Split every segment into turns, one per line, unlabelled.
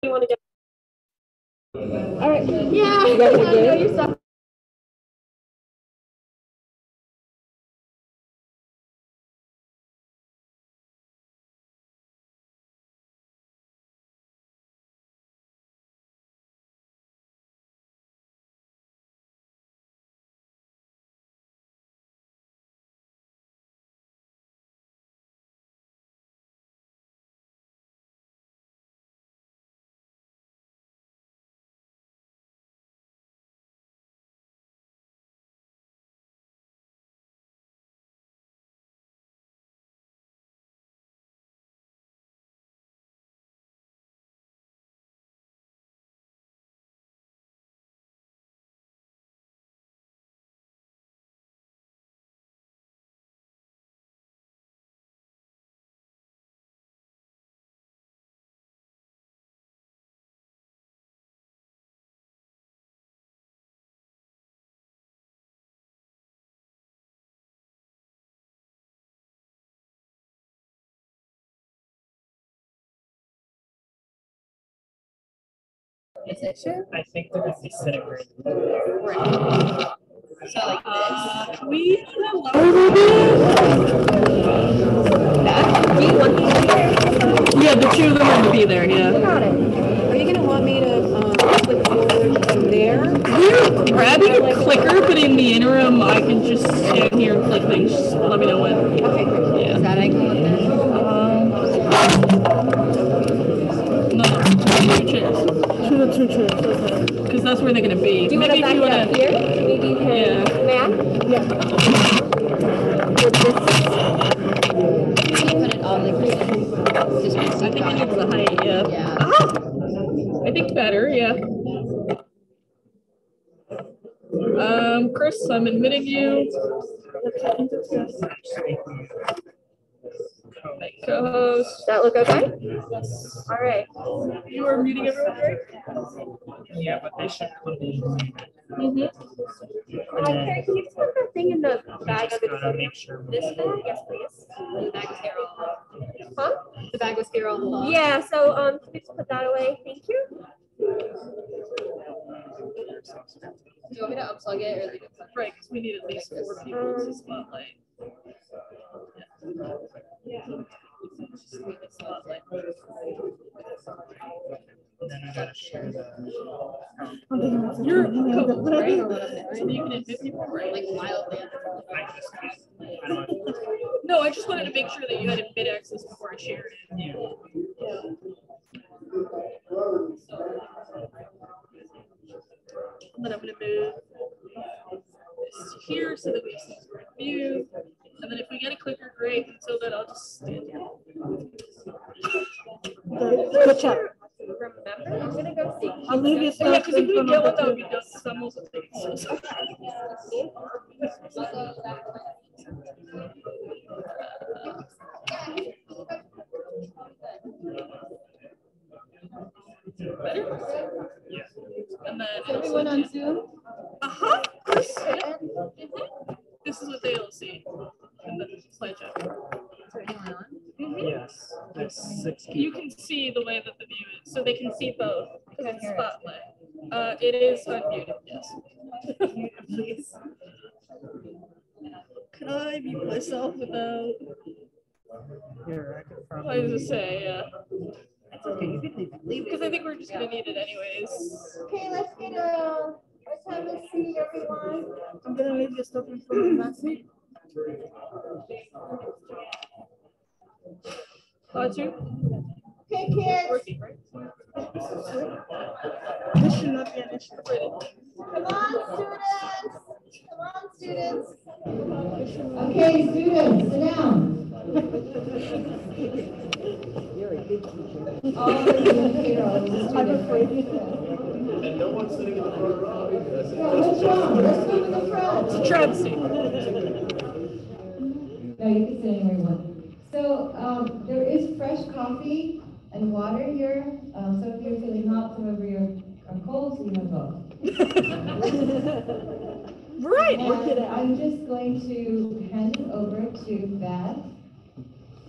You want to get?
All right.
Yeah.
You guys are
I know
good?
you're so
Position?
I think they're going to be sitting right.
Right. So like this.
we lower
That? Do you want these to be there?
Yeah, the two of them are to be there. Yeah.
Got it. Are you gonna want me to click forward from there?
We're grabbing a clicker, but in the interim, I can just stand here and click things. Just let me know when.
Okay, great.
Yeah.
Is that I can look then?
No, two chairs. Two chairs. Okay. Because that's where they're gonna be.
Do you want to back it up here? Maybe you can.
Yeah.
Man? Yeah. With this. You put it on like this.
I think it needs the height. Yeah.
Yeah.
I think better. Yeah. Chris, I'm admitting you. Co-host.
That look okay? All right.
You are muting everyone, right?
Yeah, but they should come in.
Carrie, can you just put that thing in the bag of
Gotta make sure.
this bag? Yes, please. The bag was here all along. Huh? The bag was here all along.
Yeah, so can you just put that away? Thank you.
Do you want me to unplug it or leave it plugged?
Right, because we need at least 4 people in the spotlight. Spotlight.
And then I gotta share the.
You're co-host, right? So you can admit people, right?
Like wildly.
I just can't. I don't.
No, I just wanted to make sure that you had admit access before I shared it.
Yeah.
And then I'm going to move this to here so that we see the view. And then if we get a clicker, great. Until then, I'll just stand here.
Good job.
Remember, I'm going to go see.
I'll leave you
Yeah,
stuff
because if
in
we
front
get
of
one,
the
that would be
table.
just some also things. Better?
Yeah.
And then
Everyone on Zoom?
uh-huh. This is what they'll see in the slideshow.
Is anyone on?
Yes. There's 6 people.
You can see the way that the view is, so they can see both. Because it's spotlight. It is unmuted, yes. Please. Can I mute myself without?
Here, I could probably.
I was just say, yeah.
That's okay. You can leave it.
Because I think we're just gonna need it anyways.
Okay, let's get a have a seat, everyone.
I'm gonna leave your stuff in front of that seat.
Two?
Okay, kids.
Working, right?
This should not be an issue.
Come on, students. Okay, students, sit down.
You're a big teacher.
All the heroes.
I'm afraid.
And no one's sitting in the front row.
What's wrong? Let's move in the front.
It's a travesty.
No, you can sit anywhere you want. So there is fresh coffee and water here. Some of you are feeling hot, some of you are cold, so you have both.
Right.
And I'm just going to hand it over to Beth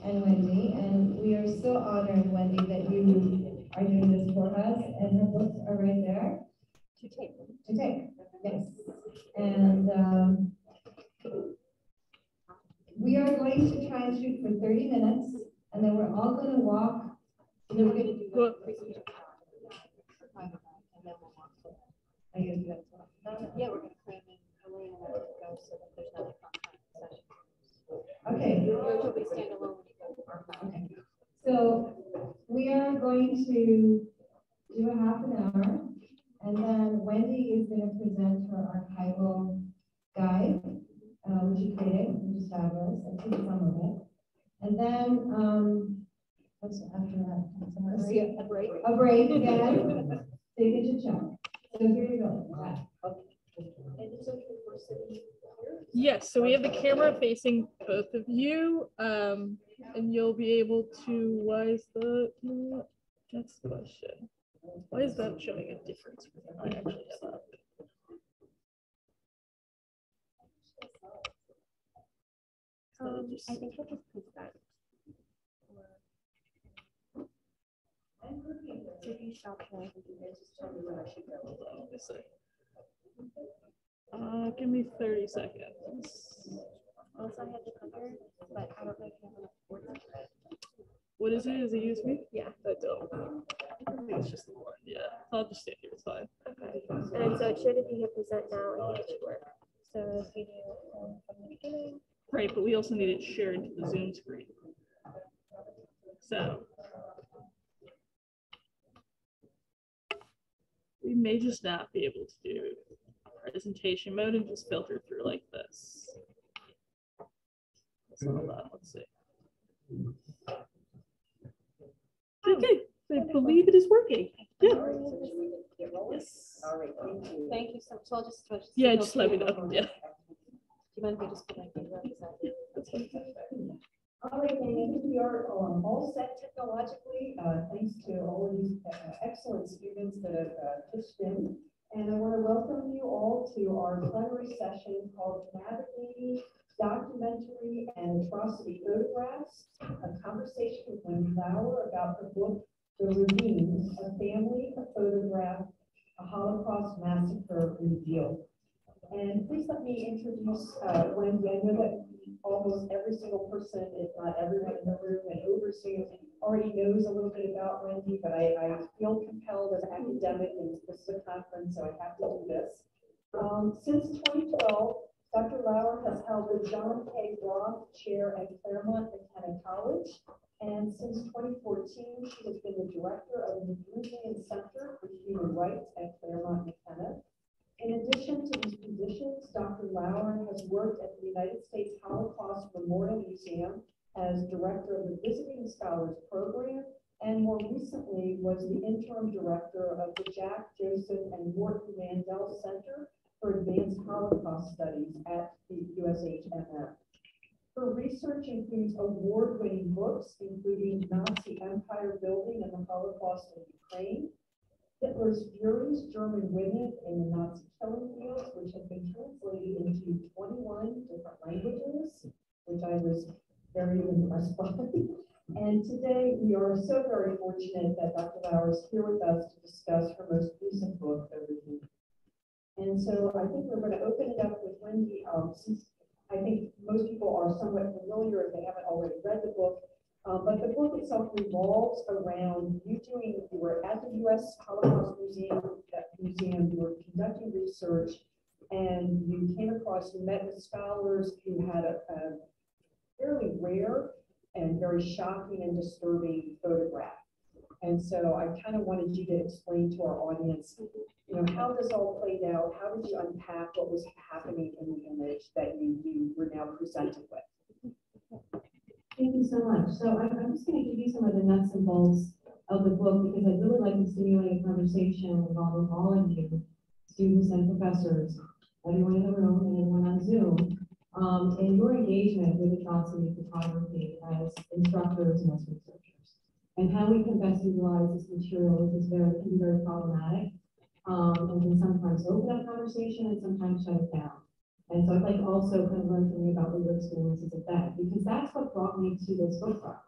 and Wendy, and we are so honored, Wendy, that you are doing this for us, and her books are right there.
To take.
To take, yes. And we are going to try and shoot for 30 minutes, and then we're all going to walk. And then we're going to do
Well,
I guess that's
Yeah, we're gonna cram in, Elaine and I will go so that there's not a front session.
okay.
Yours will be standalone when you go to our.
Okay. So we are going to do a half an hour, and then Wendy is going to present her archival guide, which she created, which is fabulous. I see some of it. And then, what's after that?
A break.
A break again. Take it to check. So here you go.
And it's okay if we're sitting here?
yes, so we have the camera facing both of you, and you'll be able to, why is the, that's the question. Why is that showing a difference? I actually saw it.
I think we'll just put that. So if you stop there, I think you guys just tell me where I should go.
Let me see. Give me 30 seconds.
Also, I have the cover, but I don't know if you have enough words.
What is it? Is it USB?
Yeah.
I don't. I think it's just the one. Yeah. I'll just stand here. It's fine.
Okay. And so it should, if you hit present now, I think it should work. So if you do from the beginning.
Right, but we also need it shared to the Zoom screen. So we may just not be able to do presentation mode and just filter through like this. That's not allowed. Let's see. Okay, I believe it is working. Yeah. Yes.
All right, thank you so much. So I'll just switch.
Yeah, just let me know. Yeah.
Do you mind if I just put my finger on the
All right, and I think we are all set technologically, thanks to all of these excellent students that have pitched in. And I want to welcome you all to our plenary session called Navigating Documentary and Atrocity Photographs, a conversation with Wendy Lauer about her book, The Ravine, A Family, a Photograph, a Holocaust Massacre Revealed. And please let me introduce Wendy. I know that almost every single person, if not everyone in the room and over Zoom, already knows a little bit about Wendy, but I feel compelled as an academic, and this is a conference, so I have to do this. Since 2012, Dr. Lauer has held the John K. Roth Chair at Claremont McKenna College, and since 2014, she has been the director of the Ravine Center for Human Rights at Claremont McKenna. In addition to these positions, Dr. Lauer has worked at the United States Holocaust Memorial Museum as director of the Visiting Scholars Program, and more recently was the interim director of the Jack, Joseph, and Morton Mandel Center for Advanced Holocaust Studies at the USHMM. Her research includes award-winning books, including Nazi Empire Building and the Holocaust in Ukraine, Hitler's Furies, German Women in the Nazi Killing Fields, which have been translated into 21 different languages, which I was very impressed by. And today we are so very fortunate that Dr. Lauer is here with us to discuss her most recent book, The Ravine. And so I think we're going to open it up with Wendy, since I think most people are somewhat familiar if they haven't already read the book. But the book itself revolves around you were at the U.S. Holocaust Museum, you were conducting research, and you met with scholars who had a fairly rare and very shocking and disturbing photograph. And so I kind of wanted you to explain to our audience, how this all played out. How did you unpack what was happening in the image that you were now presented with?
Thank you so much. So I'm just going to give you some of the nuts and bolts of the book, because I'd really like to stimulate a conversation involving all of you, students and professors, everyone in the room and everyone on Zoom, in your engagement with atrocity photography as instructors and as researchers, and how we can best utilize this material, which is can be very problematic, and can sometimes open up conversation and sometimes shut it down. And so I'd like to also kind of learn from you about what your experiences of that, because that's what brought me to this book project.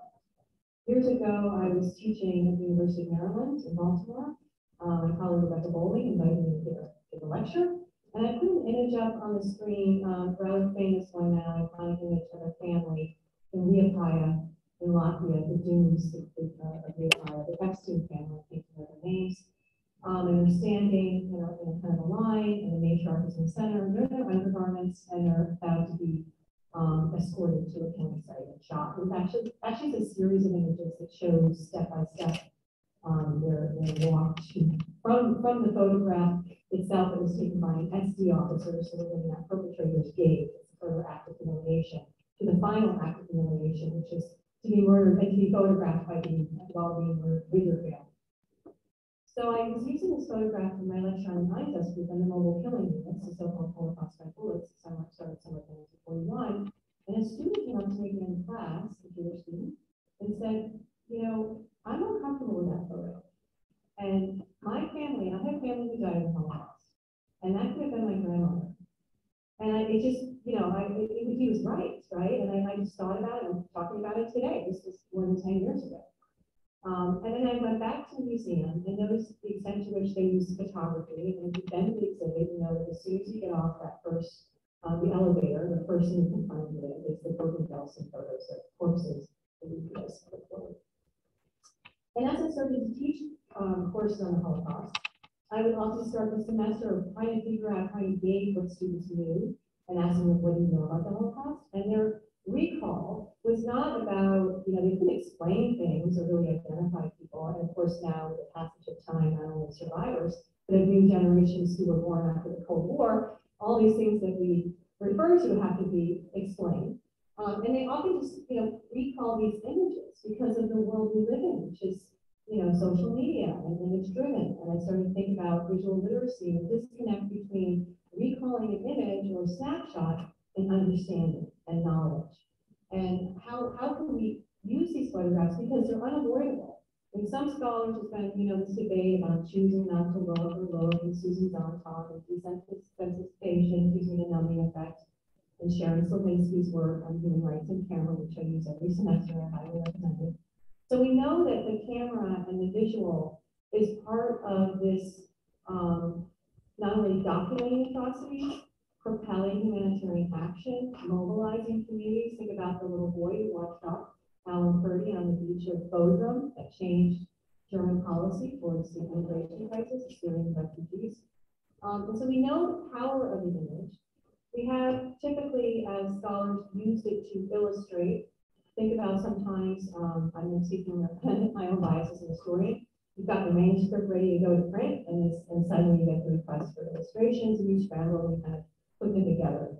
Years ago, I was teaching at the University of Maryland in Baltimore. My colleague Rebecca Bowling invited me to give a lecture. And I put an image up on the screen, a rather famous one now, iconic image of a family in Liepaja in Latvia, the dunes of Liepaja, the Epstein family, I think you know their names. And they're standing, in a kind of a line, and the matriarch is in the center, and they're in their undergarments, and they're about to be escorted to a camping site and shot. It's actually it's a series of images that shows step by step their walk from the photograph itself that was taken by an SD officer, so we're looking at perpetrator's gaze, further act of humiliation, to the final act of humiliation, which is to be murdered and to be photographed while being murdered with your family. So I was using this photograph in my lecture on behind us within the mobile killing units, the so-called Holocaust bullets, started summer of 1941, and a student came up to me in class, a Jewish student, and said, you know, I'm uncomfortable with that photo. And my family, I have family who died in the Holocaust, and that could have been my grandmother. And it just, you know, he was right? And I just thought about it, and I'm talking about it today. This was more than 10 years ago. And then I went back to the museum and noticed the extent to which they use photography. And then the exhibit, you know, that as soon as you get off that first, the elevator, the first thing you can find with it is the Bergen-Belsen photos of corpses that you guys recorded. And as I started to teach courses on the Holocaust, I would also start the semester trying to figure out, trying to gauge what students knew and asking them, what do you know about the Holocaust? And their recall was not about, you know, they couldn't explain things or really identify people. And of course, now with the passage of time, not only survivors, but of new generations who were born after the Cold War, all these things that we refer to have to be explained. And they often just, you know, recall these images because of the world we live in, which is, you know, social media and image driven. And I started to think about visual literacy and the disconnect between recalling an image or a snapshot and understanding and knowledge. And how can we use these photographs because they're unavoidable. And some scholars have been, you know, this debate about choosing not to look or look, and Susan Dontalk and desensitization using the numbing effect, and Sharon Slavinsky's work on human rights and camera, which I use every semester, I highly recommend it. So we know that the camera and the visual is part of this, not only documenting atrocities, propelling humanitarian action, mobilizing communities. Think about the little boy who walked up, Alan Kurdi, on the beach of Bodrum, that changed German policy towards the immigration crisis, the Syrian refugees. And so we know the power of the image. We have typically, as scholars, used it to illustrate. Think about sometimes, I'm speaking of my own bias as a historian. You've got the manuscript ready to go to print, and suddenly you get the request for illustrations, and you scramble and kind of put them together.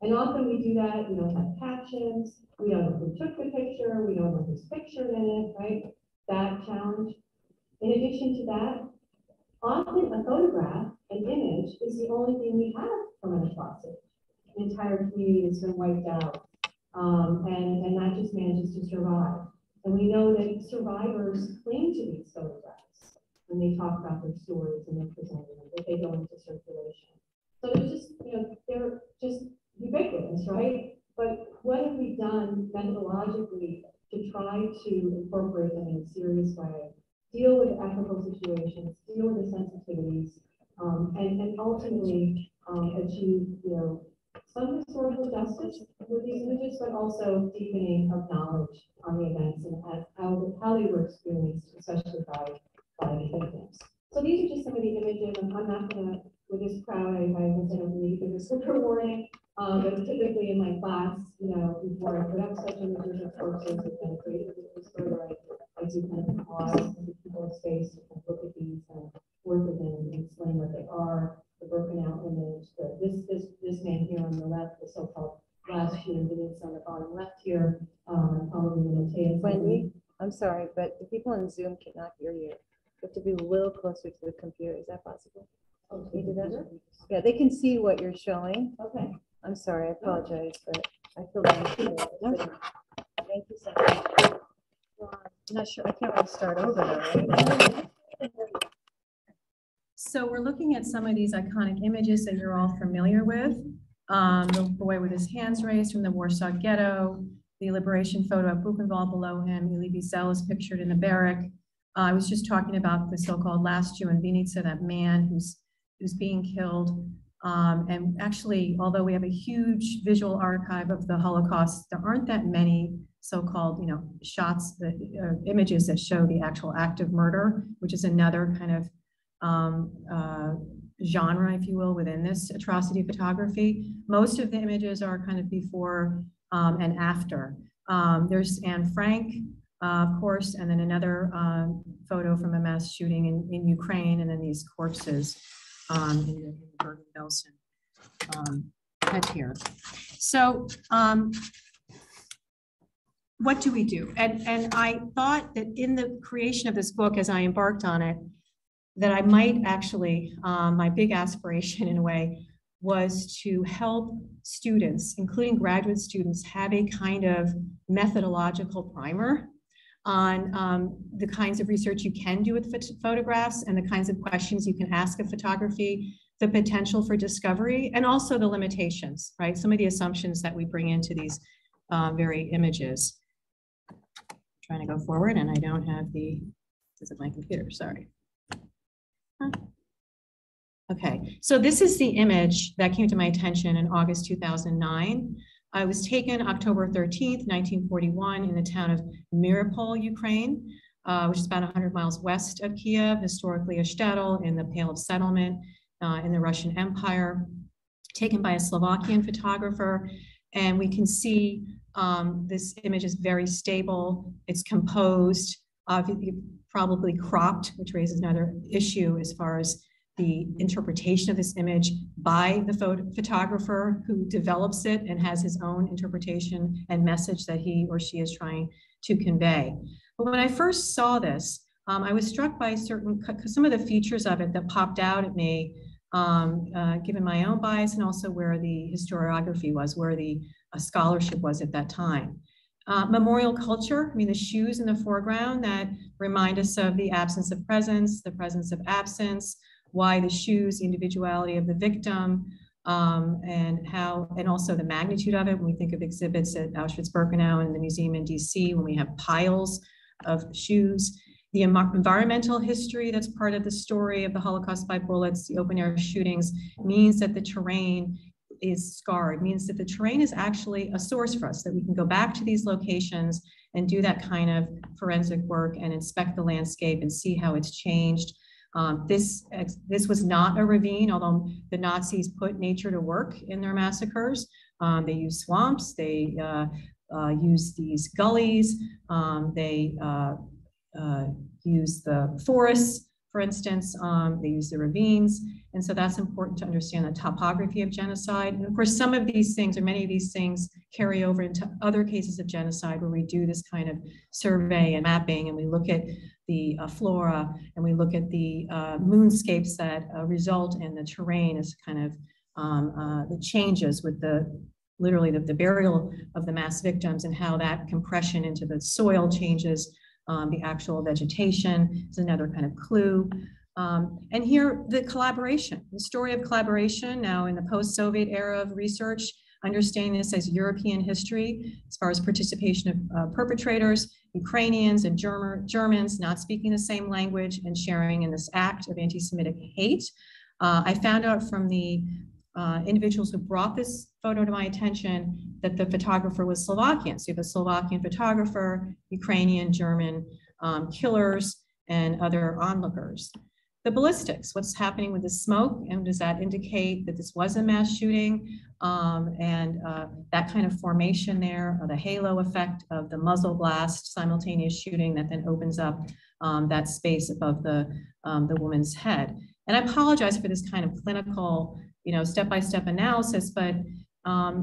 And often we do that, we don't have captions, we don't know who took the picture, we don't know who's pictured in it, right? That challenge. In addition to that, often a photograph, an image, is the only thing we have from an atrocity. An entire community has been wiped out, and that just manages to survive. And we know that survivors cling to these photographs when they talk about their stories and they're presenting them, that they go into circulation. So there's just, you know, they're just ubiquitous, right? But what have we done methodologically to try to incorporate them in a serious way, deal with ethical situations, deal with the sensitivities, and ultimately achieve, you know, some historical justice with these images, but also deepening of knowledge on the events and how they were experienced, especially by the victims. So these are just some of the images. I'm not going to, with this crowd, I don't believe in this trigger warning, but typically in my class, you know, before I put up such images of corpses with kind of creative further, I do kind of pause and give people a space to kind of look at these and work with them and explain what they are. The broken out image, this man here on the left, the so-called last human beings on the bottom left here, probably going to take
Wendy, I'm sorry, but the people in Zoom cannot hear you. You have to be a little closer to the computer. Is that possible?
Oh,
Can you do that? Yeah, they can see what you're showing.
okay.
I'm sorry, I apologize, but I feel like thank you so much. Well, I'm not sure, I can't really start over though, right?
So we're looking at some of these iconic images that you're all familiar with. The boy with his hands raised from the Warsaw Ghetto, the liberation photo of Buchenwald below him. Elie Wiesel is pictured in the barrack. I was just talking about the so-called last Jew in Vinica, that man who's being killed. And actually, although we have a huge visual archive of the Holocaust, there aren't that many so-called, shots, images that show the actual act of murder, which is another kind of genre, if you will, within this atrocity photography. Most of the images are kind of before and after. There's Anne Frank, of course, and then another photo from a mass shooting in Ukraine, and then these corpses in the Bergen-Belsen head here. So what do we do? And I thought that in the creation of this book, as I embarked on it, that I might actually, my big aspiration in a way, was to help students, including graduate students, have a kind of methodological primer on the kinds of research you can do with photographs and the kinds of questions you can ask of photography, the potential for discovery, and also the limitations, right? Some of the assumptions that we bring into these very images. Trying to go forward, and I don't have this is my computer, sorry. Okay, so this is the image that came to my attention in August 2009. I was taken October 13th, 1941 in the town of Mariupol, Ukraine, which is about 100 miles west of Kiev, historically a shtetl in the Pale of Settlement in the Russian Empire, taken by a Slovakian photographer. And we can see this image is very stable. It's composed, probably cropped, which raises another issue as far as the interpretation of this image by the photographer who develops it and has his own interpretation and message that he or she is trying to convey. But when I first saw this, I was struck by some of the features of it that popped out at me, given my own bias and also where the historiography was, where the scholarship was at that time. Memorial culture, I mean, the shoes in the foreground that remind us of the absence of presence, the presence of absence, why the shoes, the individuality of the victim, and also the magnitude of it when we think of exhibits at Auschwitz-Birkenau and the museum in DC, when we have piles of shoes. The environmental history that's part of the story of the Holocaust by bullets, the open air shootings, means that the terrain is scarred, means that the terrain is actually a source for us, that we can go back to these locations and do that kind of forensic work and inspect the landscape and see how it's changed. This was not a ravine, although the Nazis put nature to work in their massacres. They used swamps, they used these gullies, they used the forests, for instance, they used the ravines. And so that's important to understand the topography of genocide. And of course, some of these things, or many of these things, carry over into other cases of genocide where we do this kind of survey and mapping, and we look at the flora, and we look at the moonscapes that result in the terrain as kind of the changes with literally the burial of the mass victims and how that compression into the soil changes the actual vegetation is another kind of clue. And here, the collaboration, the story of collaboration now in the post-Soviet era of research, understanding this as European history, as far as participation of perpetrators, Ukrainians and Germans not speaking the same language and sharing in this act of anti-Semitic hate. I found out from the individuals who brought this photo to my attention that the photographer was Slovakian. So you have a Slovakian photographer, Ukrainian, German killers, and other onlookers. The ballistics, what's happening with the smoke, and does that indicate that this was a mass shooting? That kind of formation there, or the halo effect of the muzzle blast, simultaneous shooting that then opens up that space above the woman's head. And I apologize for this kind of clinical, step-by-step analysis, but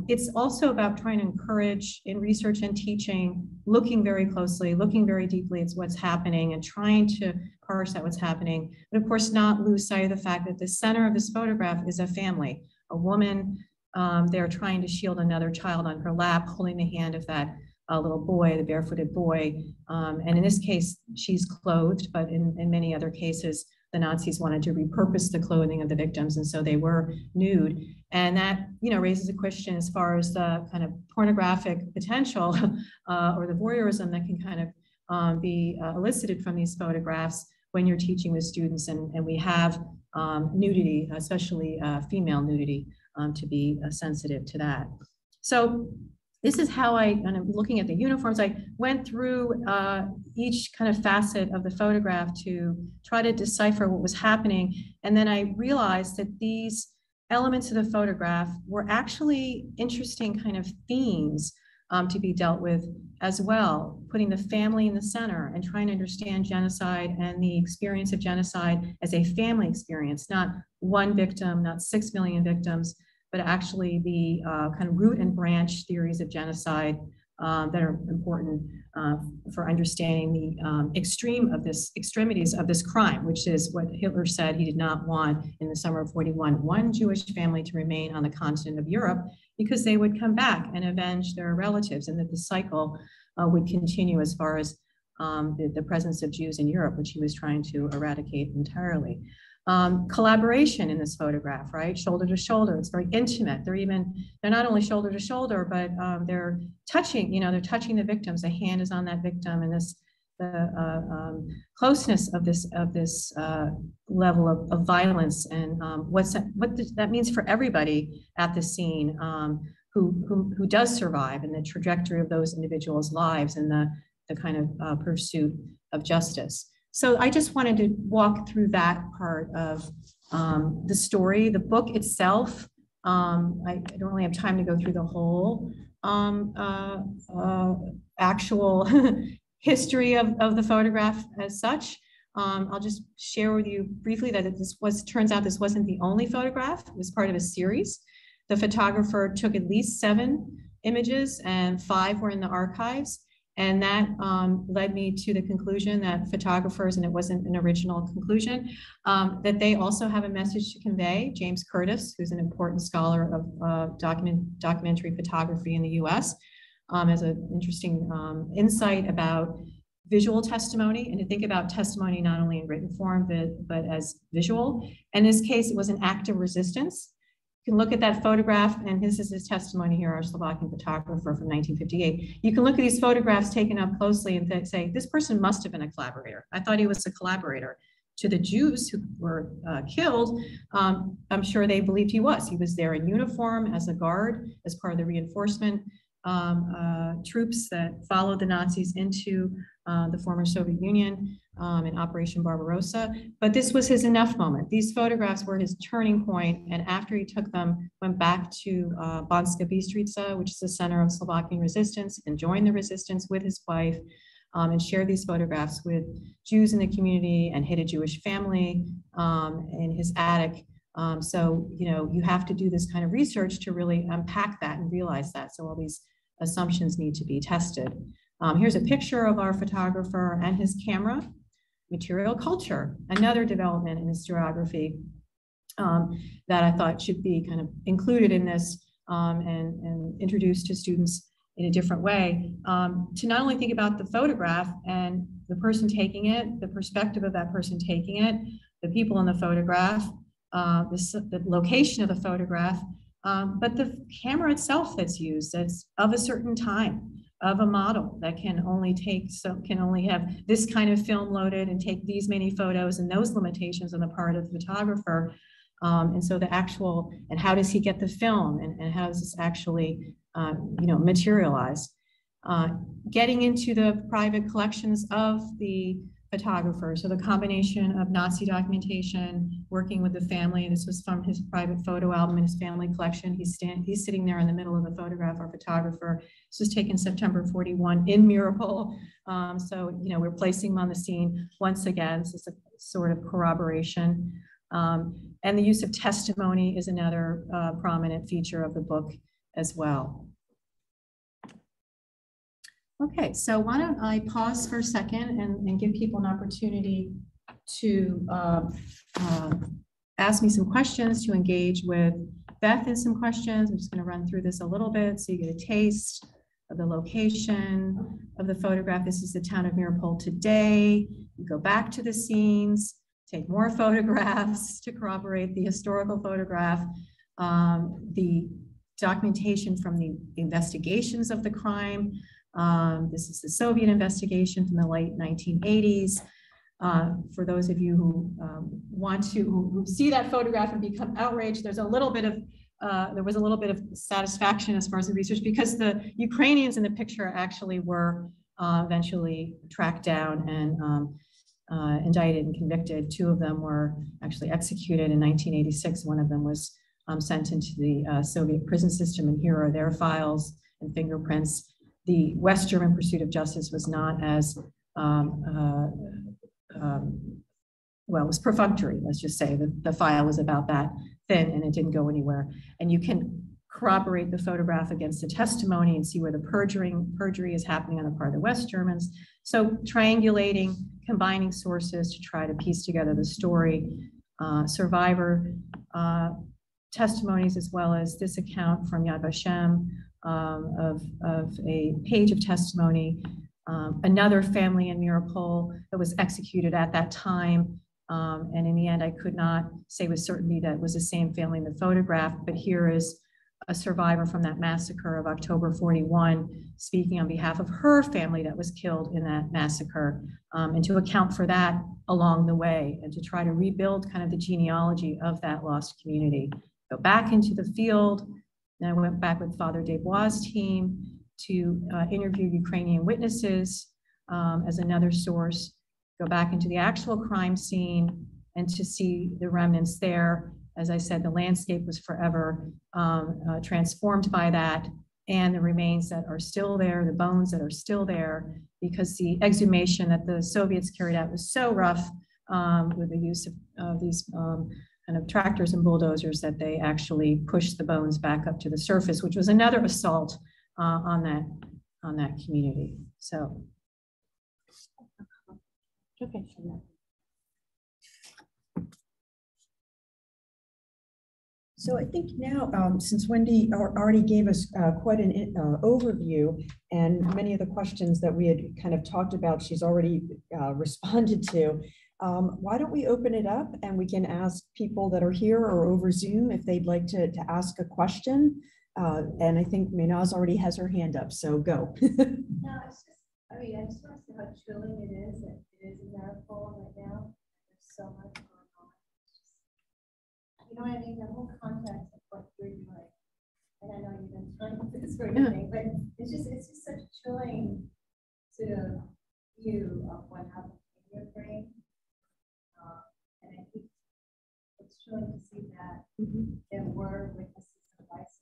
it's also about trying to encourage in research and teaching, looking very closely, looking very deeply at what's happening and trying to parse out what's happening. But of course, not lose sight of the fact that the center of this photograph is a family, a woman there trying to shield another child on her lap, holding the hand of that little boy, the barefooted boy. And in this case, she's clothed, but in many other cases, the Nazis wanted to repurpose the clothing of the victims, and so they were nude. And that, raises a question as far as the kind of pornographic potential or the voyeurism that can kind of be elicited from these photographs when you're teaching with students. And we have nudity, especially female nudity, to be sensitive to that. So this is how kind of looking at the uniforms, I went through each kind of facet of the photograph to try to decipher what was happening. And then I realized that these elements of the photograph were actually interesting kind of themes to be dealt with as well, putting the family in the center and trying to understand genocide and the experience of genocide as a family experience, not one victim, not 6 million victims, but actually the kind of root and branch theories of genocide that are important for understanding the extremities of this crime, which is what Hitler said he did not want in the summer of 41, one Jewish family to remain on the continent of Europe because they would come back and avenge their relatives, and that the cycle would continue as far as the presence of Jews in Europe, which he was trying to eradicate entirely. Collaboration in this photograph, right? Shoulder to shoulder. It's very intimate. They're not only shoulder to shoulder, but they're touching, they're touching the victims. The hand is on that victim, and the closeness of this level of violence, and what that means for everybody at the scene who does survive, and the trajectory of those individuals' lives, and the kind of pursuit of justice. So I just wanted to walk through that part of the story. The book itself, I don't really have time to go through the whole actual history of the photograph as such. I'll just share with you briefly that turns out this wasn't the only photograph. It was part of a series. The photographer took at least 7 images, and 5 were in the archives. And that led me to the conclusion that photographers, and it wasn't an original conclusion, that they also have a message to convey. James Curtis, who's an important scholar of documentary photography in the US, has an interesting insight about visual testimony, and to think about testimony not only in written form, but as visual. In this case, it was an act of resistance. You can look at that photograph, and this is his testimony here, our Slovakian photographer from 1958. You can look at these photographs taken up closely and say, this person must have been a collaborator. I thought he was a collaborator. To the Jews who were killed, I'm sure they believed he was. He was there in uniform as a guard, as part of the reinforcement troops that followed the Nazis into the former Soviet Union in Operation Barbarossa. But this was his enough moment. These photographs were his turning point, and after he took them, went back to Banska Bystrica, which is the center of Slovakian resistance, and joined the resistance with his wife, and shared these photographs with Jews in the community, and hid a Jewish family in his attic. So, you have to do this kind of research to really unpack that and realize that. So all these assumptions need to be tested. Here's a picture of our photographer and his camera. Material culture, another development in historiography that I thought should be kind of included in this and introduced to students in a different way, to not only think about the photograph and the person taking it, the perspective of that person taking it, the people in the photograph, the location of the photograph, but the camera itself that's used, that's of a certain time, of a model that can only have this kind of film loaded and take these many photos, and those limitations on the part of the photographer. And so and how does he get the film, and how does this actually, materialize? Getting into the private collections of the photographer. So the combination of Nazi documentation, working with the family. This was from his private photo album in his family collection. He's sitting there in the middle of the photograph, our photographer. This was taken September 41 in Mirapol. So, we're placing him on the scene once again. This is a sort of corroboration. And the use of testimony is another prominent feature of the book as well. Okay, so why don't I pause for a second and give people an opportunity to ask me some questions, to engage with Beth in some questions. I'm just going to run through this a little bit so you get a taste of the location of the photograph. This is the town of Mirapol today. You go back to the scenes, take more photographs to corroborate the historical photograph. the documentation from the investigations of the crime. This is the Soviet investigation from the late 1980s. For those of you who who see that photograph and become outraged, there's a little bit of there was a little bit of satisfaction as far as the research, because the Ukrainians in the picture actually were eventually tracked down and indicted and convicted. Two of them were actually executed in 1986. One of them was sent into the Soviet prison system, and here are their files and fingerprints. The West German pursuit of justice was not as well, it was perfunctory, let's just say. The file was about that thin and it didn't go anywhere. And you can corroborate the photograph against the testimony and see where the perjury is happening on the part of the West Germans. So triangulating, combining sources to try to piece together the story, survivor testimonies, as well as this account from Yad Vashem of a page of testimony, another family in Mirapol that was executed at that time. And in the end, I could not say with certainty that it was the same family in the photograph, but here is a survivor from that massacre of October 41, speaking on behalf of her family that was killed in that massacre, and to account for that along the way, and to try to rebuild kind of the genealogy of that lost community. Go back into the field, and I went back with Father Desbois' team to interview Ukrainian witnesses as another source, go back into the actual crime scene and to see the remnants there. As I said, the landscape was forever transformed by that, and the remains that are still there, the bones that are still there, because the exhumation that the Soviets carried out was so rough with the use of these kind of tractors and bulldozers that they actually pushed the bones back up to the surface, which was another assault on that community. So. Okay.
So I think now, since Wendy already gave us quite an overview, and many of the questions that we had kind of talked about, she's already responded to, why don't we open it up and we can ask people that are here or over Zoom if they'd like to ask a question. And I think Minaz already has her hand up, so go.
No, it's just, I mean, I just want to see how chilling it is. It is in Mariupol right now. There's so much going on. You know what I mean? The whole context of what you're doing. And I know you've been trying this for everything, but it's just such a chilling sort of view of what happened in your brain. And I think it's chilling to see that there were witnesses of bystanders.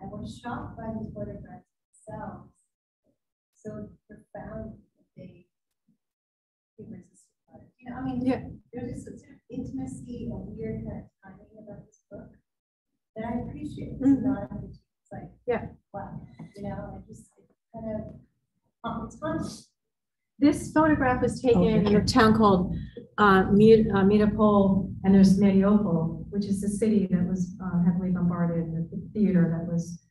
And we're shocked by these photographs themselves, so profound that they resist. You know, I mean, yeah. There's just a sort of intimacy, a weird kind of timing about this book that I appreciate. It's not it's like, yeah, wow, you know, it kind of, it's fun.
This photograph was taken in a town called Mirapol, and there's Mariupol, which is the city that was heavily bombarded, and the theater that was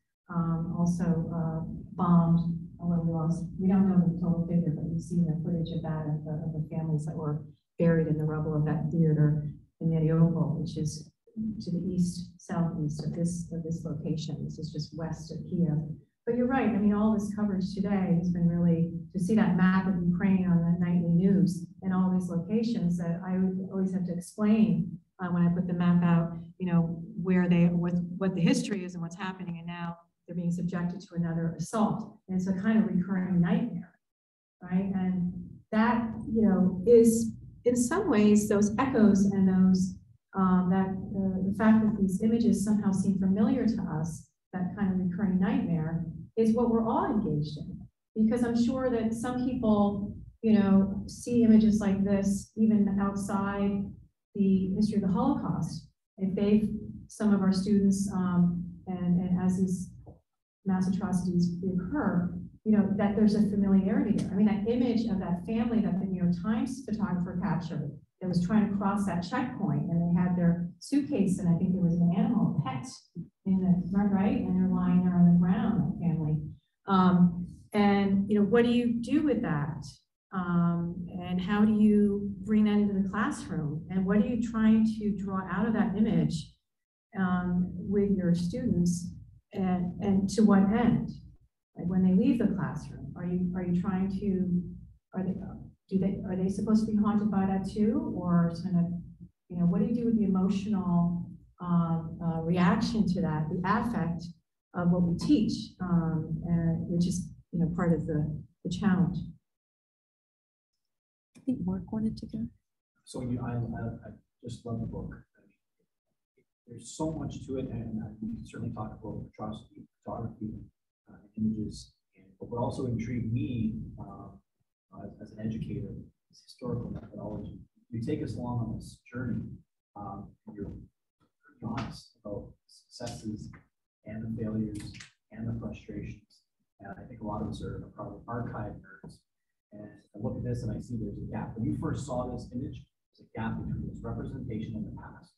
also bombed. Although we don't know the total figure, but we've seen the footage of that, of the families that were buried in the rubble of that theater in Mariupol, which is to the southeast of this location. This is just west of Kiev. But you're right. I mean, all this coverage today has been really to see that map of Ukraine on the nightly news and all these locations that I would always have to explain when I put the map out, you know, what the history is and what's happening. And now they're being subjected to another assault. And it's a kind of recurring nightmare, right? And that, you know, is in some ways those echoes and those, the fact that these images somehow seem familiar to us, that kind of recurring nightmare, is what we're all engaged in. Because I'm sure that some people, you know, see images like this even outside the history of the Holocaust. If some of our students, and as these mass atrocities occur, you know, that there's a familiarity there. I mean, that image of that family that the New York Times photographer captured that was trying to cross that checkpoint, and they had their suitcase, and I think there was an animal, a pet, in the right, and they're lying there on the ground, that family. And you know, what do you do with that? And how do you bring that into the classroom? And what are you trying to draw out of that image with your students, and to what end? Like when they leave the classroom, are you trying to, are they supposed to be haunted by that too, or kind of, you know, what do you do with the emotional reaction to that, the affect of what we teach, which is, you know, part of the challenge.
I think Mark wanted to go.
So I just love the book. I mean, there's so much to it, and we can certainly talk about atrocity, photography, images, but what also intrigued me as an educator is historical methodology. You take us along on this journey, and you're pretty honest about the successes and the failures and the frustrations. And I think a lot of us are probably archive nerds. And I look at this and I see there's a gap. When you first saw this image, there's a gap between its representation and the past,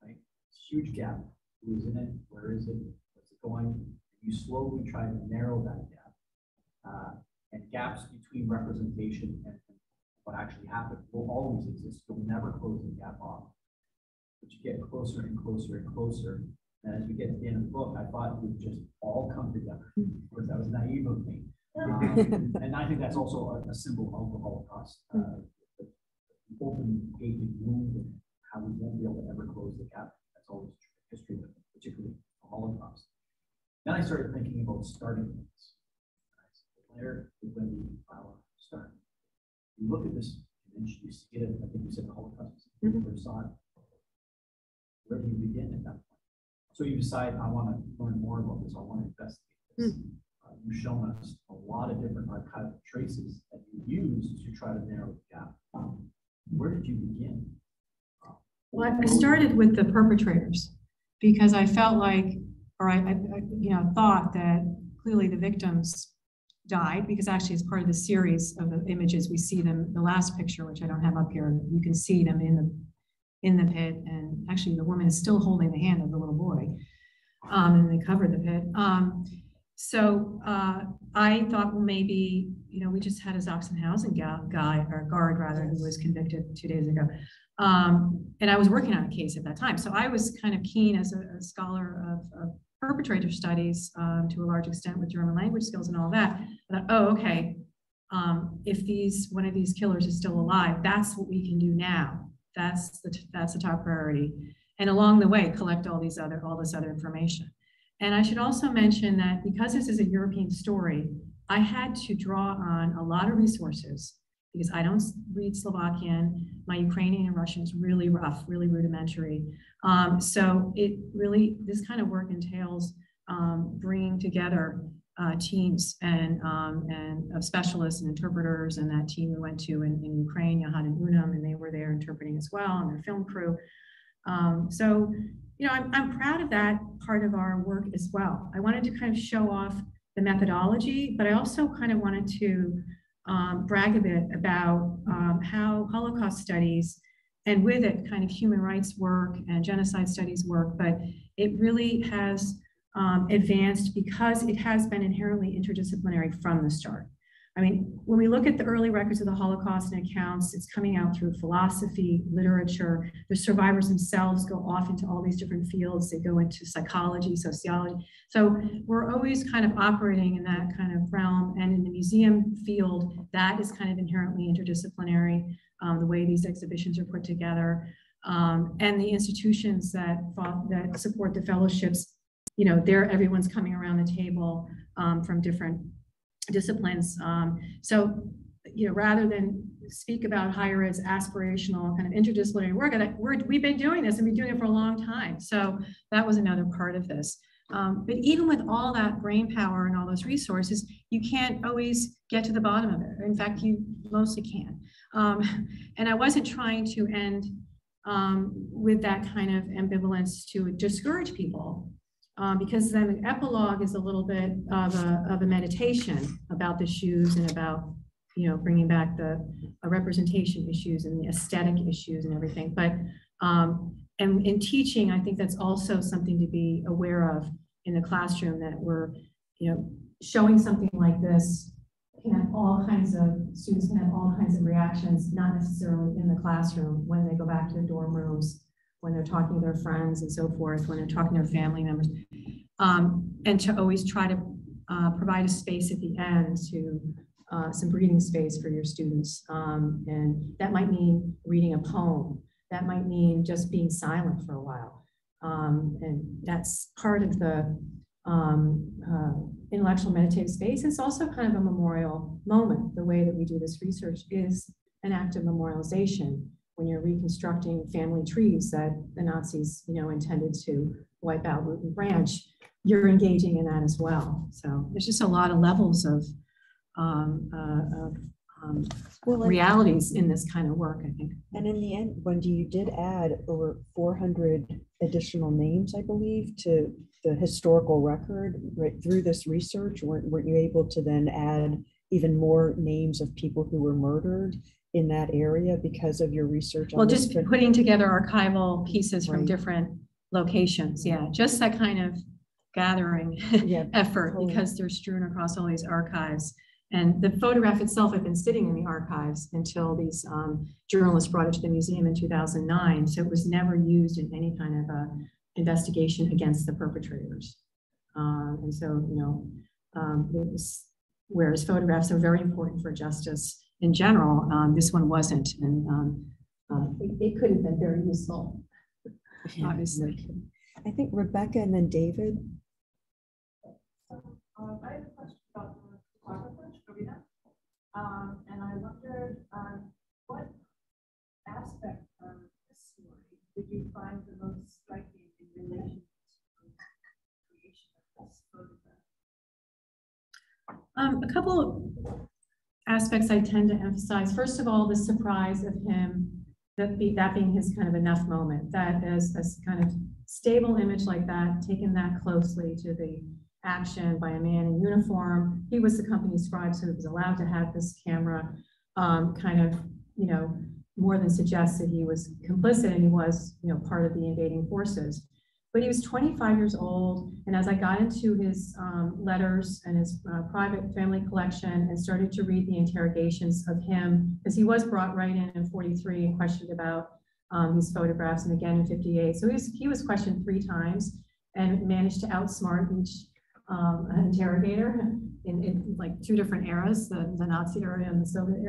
right? It's a huge gap. Who is in it? Where is it? What's it going? You slowly try to narrow that gap. And gaps between representation and what actually happened will always exist. You'll never close the gap off. But you get closer and closer and closer. And as we get to the end of the book, I thought it would just all come together. Of course, that was naive of me. And I think that's also a symbol of the Holocaust. The open gated wound and how we won't be able to ever close the gap. That's always true in history, but particularly the Holocaust. Then I started thinking about starting points. Where did Wendy start? You look at this image, you see it, I think you said the Holocaust, you first saw it. Where do you begin at that point? So you decide, I want to learn more about this, I want to investigate this. You've shown us a lot of different archival traces that you use to try to narrow the gap. Where did you begin?
Well, I started with the perpetrators because I felt like, or I thought that clearly the victims died, because actually as part of the series of the images, we see them, the last picture, which I don't have up here, you can see them in the pit, and actually the woman is still holding the hand of the little boy, and they covered the pit. So I thought, well, maybe, you know, we just had a Sachsenhausen guard rather, who was convicted 2 days ago. And I was working on a case at that time. So I was kind of keen as a scholar of perpetrator studies to a large extent with German language skills and all that. I thought, oh, okay, if one of these killers is still alive, that's what we can do now. That's the top priority. And along the way, collect all this other information. And I should also mention that because this is a European story, I had to draw on a lot of resources because I don't read Slovakian. My Ukrainian and Russian is really rough, really rudimentary. So this kind of work entails bringing together teams and of specialists and interpreters, and that team we went to in Ukraine, Yahad and Unam, and they were there interpreting as well, and their film crew. So, you know, I'm proud of that part of our work as well. I wanted to kind of show off the methodology, but I also kind of wanted to brag a bit about how Holocaust studies, and with it kind of human rights work and genocide studies work, but it really has advanced because it has been inherently interdisciplinary from the start. I mean, when we look at the early records of the Holocaust and accounts, it's coming out through philosophy, literature. The survivors themselves go off into all these different fields. They go into psychology, sociology. So we're always kind of operating in that kind of realm. And in the museum field, that is kind of inherently interdisciplinary, the way these exhibitions are put together. And the institutions that support the fellowships, you know, everyone's coming around the table from different disciplines. So, you know, rather than speak about higher ed's aspirational kind of interdisciplinary work, we've been doing this and been doing it for a long time. So that was another part of this. But even with all that brain power and all those resources, you can't always get to the bottom of it. In fact, you mostly can. And I wasn't trying to end with that kind of ambivalence to discourage people. Because then the epilogue is a little bit of a meditation about the shoes and about, you know, bringing back the representation issues and the aesthetic issues and everything. But and in teaching, I think that's also something to be aware of in the classroom, that we're, you know, showing something like this can have students can have all kinds of reactions, not necessarily in the classroom, when they go back to their dorm rooms, when they're talking to their friends and so forth, when they're talking to their family members. And to always try to provide a space at the end to some breathing space for your students. And that might mean reading a poem. That might mean just being silent for a while. And that's part of the intellectual meditative space. It's also kind of a memorial moment. The way that we do this research is an act of memorialization. When you're reconstructing family trees that the Nazis, intended to wipe out root and branch, you're engaging in that as well. So there's just a lot of levels of realities in this kind of work, I think.
And in the end, Wendy, you did add over 400 additional names, I believe, to the historical record right through this research. Weren't you able to then add even more names of people who were murdered in that area because of your research?
Well, just putting together archival pieces from
Right.
different locations. Yeah, just that kind of gathering effort,
totally.
because they're strewn across all these archives. And the photograph itself had been sitting in the archives until these journalists brought it to the museum in 2009. So it was never used in any kind of investigation against the perpetrators. And so, it was, whereas photographs are very important for justice in general, this one wasn't. And it could have been very useful, obviously.
I think Rebecca and then David.
I have a question about the photographer, Ravine. And I wondered what aspect of this story did you find the most striking in relation to the creation of this photograph?
A couple of aspects I tend to emphasize. First of all, the surprise of him, that being his kind of enough moment, that as kind of stable image like that, taken that closely to the action by a man in uniform. He was the company scribe, so he was allowed to have this camera, kind of, more than suggest that he was complicit, and he was, part of the invading forces. But he was 25 years old, and as I got into his letters and his private family collection and started to read the interrogations of him, because he was brought right in 43 and questioned about these photographs, and again in 58. So he was questioned 3 times and managed to outsmart each interrogator in like 2 different eras, the Nazi era and the Soviet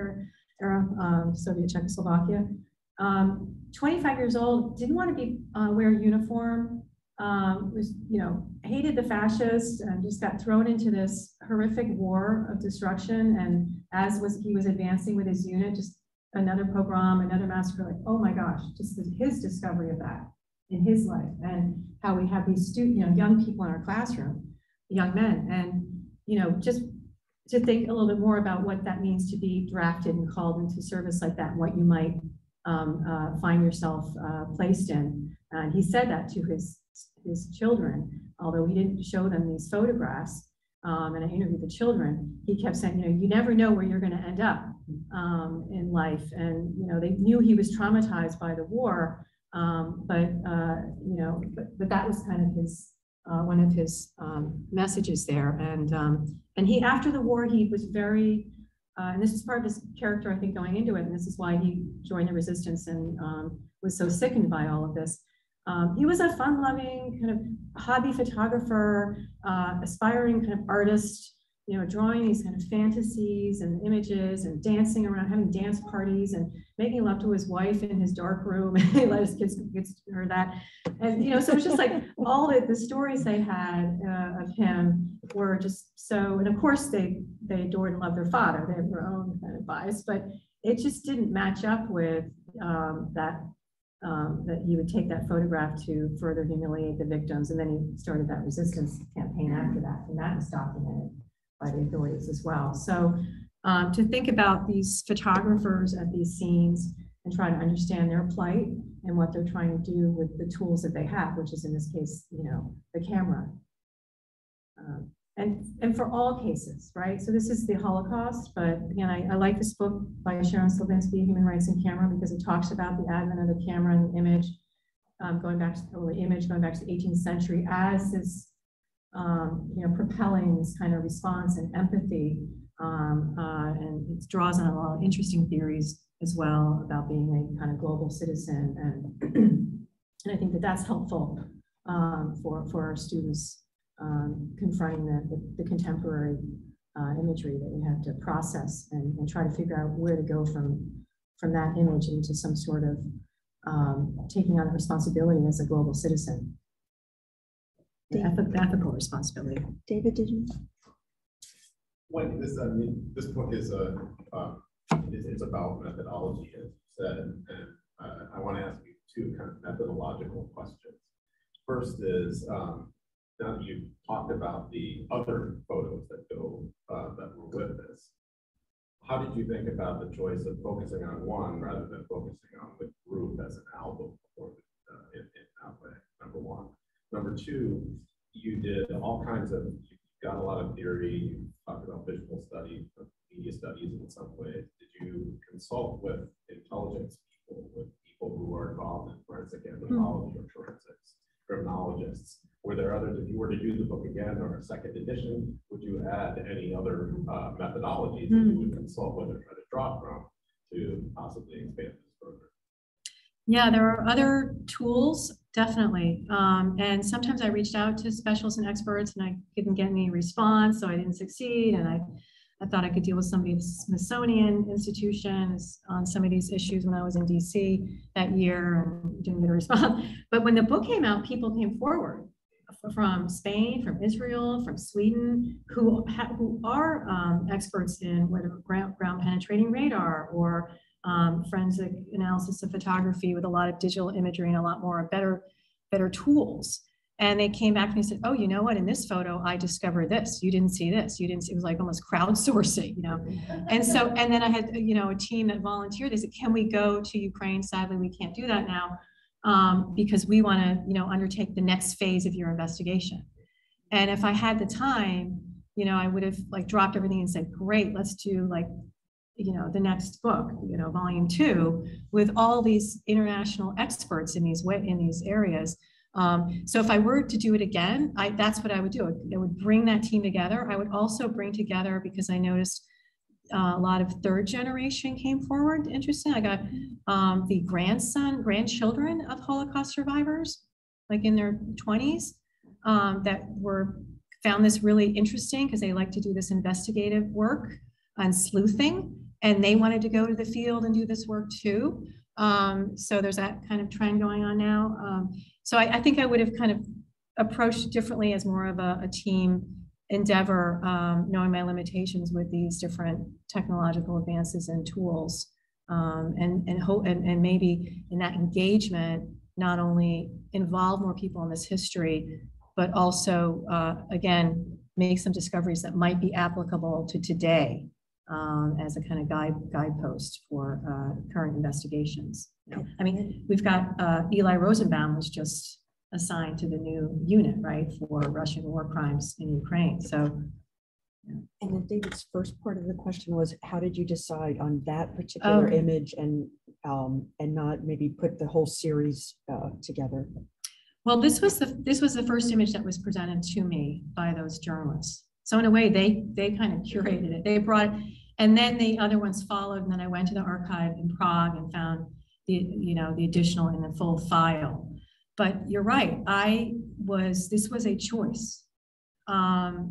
era, Soviet Czechoslovakia. 25 years old, didn't want to wear a uniform, was, hated the fascists, and just got thrown into this horrific war of destruction. And as he was advancing with his unit, just another pogrom, another massacre, like, oh my gosh, just his discovery of that in his life, and how we have these young people in our classroom, young men, and, just to think a little bit more about what that means to be drafted and called into service like that, and what you might find yourself placed in. And he said that to his children, although he didn't show them these photographs. And I interviewed the children. He kept saying, you never know where you're going to end up in life. And they knew he was traumatized by the war, but that was kind of his one of his messages there. And he, after the war, he was very. And this is part of his character, I think, going into it, and this is why he joined the resistance and was so sickened by all of this. He was a fun-loving kind of hobby photographer, aspiring kind of artist, drawing these kind of fantasies and images and dancing around, having dance parties and making love to his wife in his dark room. And he let his kids hear that. And, so it was just like all the stories they had of him were just so, and of course they adored and loved their father. They have their own kind of bias, but it just didn't match up with that he would take that photograph to further humiliate the victims. And then he started that resistance campaign after that, and that was documented by the authorities as well. So to think about these photographers at these scenes and try to understand their plight and what they're trying to do with the tools that they have, which is in this case, the camera. And for all cases, right? So this is the Holocaust, but again, I like this book by Sharon Slavinsky, Human Rights in Camera, because it talks about the advent of the camera and the image, going back to the 18th century as this, propelling this kind of response and empathy And it draws on a lot of interesting theories as well about being a kind of global citizen. And I think that that's helpful for our students confronting the contemporary imagery that we have to process and try to figure out where to go from that image into some sort of taking on responsibility as a global citizen. Ethical responsibility.
David, did you?
Wendy, this book is about methodology, as you said, and I want to ask you two kind of methodological questions. First is, now that you've talked about the other photos that were with this, how did you think about the choice of focusing on one rather than focusing on the group as an album or in that way? Number one. Number two, you did all kinds of, you got a lot of theory, you talked about visual studies, media studies in some ways. Did you consult with intelligence people, with people who are involved in forensic anthropology or forensics, criminologists? Were there others, if you were to do the book again or a second edition, would you add any other methodologies that you would consult with or try to draw from to possibly expand this further?
Yeah, there are other tools, definitely. And sometimes I reached out to specialists and experts and I didn't get any response, so I didn't succeed. And I thought I could deal with somebody at the Smithsonian Institution on some of these issues when I was in DC that year and didn't get a response. But when the book came out, people came forward from Spain, from Israel, from Sweden, who are experts in whether ground penetrating radar or forensic analysis of photography with a lot of digital imagery and a lot more better tools. And they came back and said, oh, you know what, in this photo, I discovered this. You didn't see this. You didn't see, it was like almost crowdsourcing, you know? And so, and then I had, you know, a team that volunteered. They said, can we go to Ukraine? Sadly, we can't do that now because we want to, you know, undertake the next phase of your investigation. And if I had the time, you know, I would have like dropped everything and said, great, let's do like, you know, the next book, you know, volume 2 with all these international experts in these areas. So if I were to do it again, that's what I would do. I would bring that team together. I would also bring together, because I noticed a lot of third generation came forward. Interesting. I got the grandchildren of Holocaust survivors, like in their 20s, that found this really interesting because they like to do this investigative work on sleuthing, and they wanted to go to the field and do this work too. So there's that kind of trend going on now. So I think I would have kind of approached differently as more of a team endeavor, knowing my limitations with these different technological advances and tools, and maybe in that engagement, not only involve more people in this history, but also, again, make some discoveries that might be applicable to today as a kind of guidepost for current investigations. You know, I mean, we've got Eli Rosenbaum was just assigned to the new unit, right, for Russian war crimes in Ukraine. So, yeah.
And then David's first part of the question was, how did you decide on that particular image and not maybe put the whole series together?
Well, this was the first image that was presented to me by those journalists. So in a way, they kind of curated it. They brought it, and then the other ones followed. And then I went to the archive in Prague and found the additional in the full file. But you're right. This was a choice, about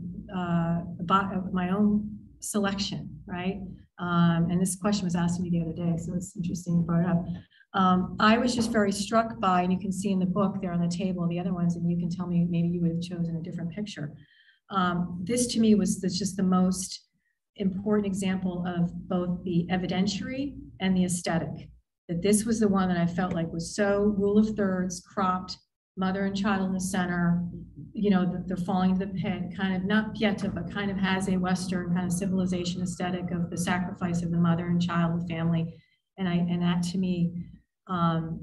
my own selection, right? And this question was asked to me the other day, so it's interesting you brought it up. I was just very struck by, and you can see in the book there on the table, the other ones, and you can tell me maybe you would have chosen a different picture. This to me was just the most important example of both the evidentiary and the aesthetic. That this was the one that I felt like was so rule of thirds, cropped, mother and child in the center, you know, they're falling into the pit, kind of not Pieta, but kind of has a Western kind of civilization aesthetic of the sacrifice of the mother and child and family. And that to me,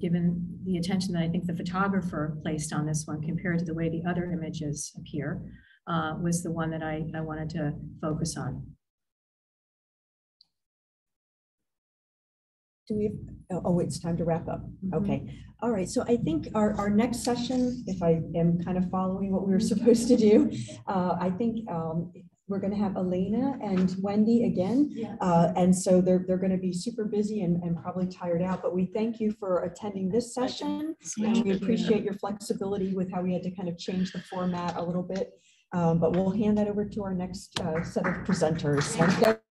given the attention that I think the photographer placed on this one compared to the way the other images appear, was the one that I wanted to focus on.
Do we have, oh, it's time to wrap up.
Mm-hmm.
Okay. All right. So I think our next session, if I am kind of following what we were supposed to do, I think we're going to have Elena and Wendy again. And so they're going to be super busy and probably tired out, but we thank you for attending this session. And we appreciate your flexibility with how we had to kind of change the format a little bit. But we'll hand that over to our next set of presenters. Thank you.